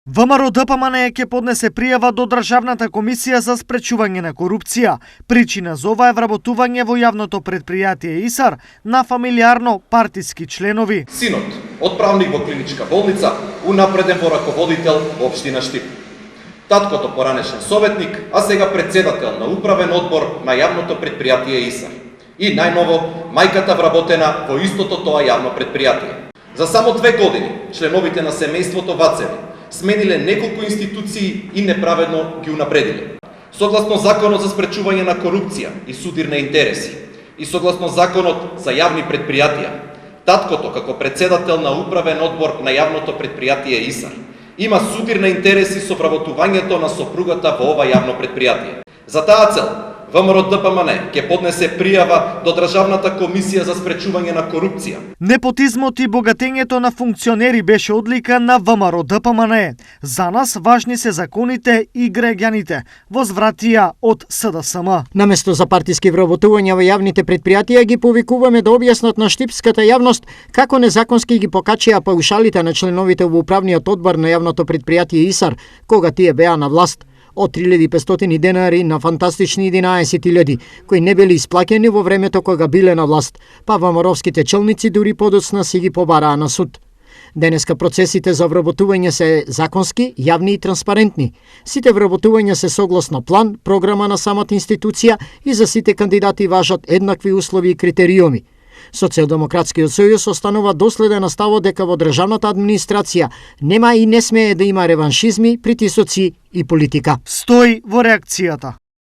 ВМРО ДПМН ќе поднесе пријава до Државната комисија за спречување на корупција. Причина за ова е вработување во јавното предпријатие ИСАР на фамилиарно партиски членови. Синот, отправник во клиничка болница, унапреден во раководител во општина Штип. Таткото поранешен советник, а сега председател на управен одбор на јавното предпријатие ИСАР. И најново, мајката вработена во истото тоа јавно предпријатие. За само 2 години, членовите на семејството Вацеви смениле неколку институции и неправедно ги унапредиле. Согласно Законот за спречување на корупција и судир на интереси и согласно Законот за јавни предпријатија, таткото како председател на управен одбор на јавното предпријатие ИСАР има судир на интереси со вработувањето на сопругата во ова јавно предпријатие. За таа цел, ВМРО ДПМН ќе поднесе пријава до Државната комисија за спречување на корупција. Непотизмот и богатењето на функционери беше одлика на ВМРО ДПМН. За нас важни се законите и граѓаните, возвратија од СДСМ. Наместо за партиски вработувања во јавните предпријатија ги повикуваме да објаснат на штипската јавност како незаконски ги покачија паушалите на членовите во управниот одбор на јавното предпријатие ИСАР кога тие беа на власт. Од 3500 денари на фантастични 11.000, кои не били исплаќени во времето кога биле на власт, па ВМРО-вските челници дури подоцна си ги побараа на суд. Денеска процесите за вработување се законски, јавни и транспарентни. Сите вработувања се согласно план, програма на самата институција и за сите кандидати важат еднакви услови и критериуми. Социјалдемократскиот сојуз останува доследен на ставот дека во државната администрација нема и не смее да има реваншизми, притисоци и политика. Стои во реакцијата.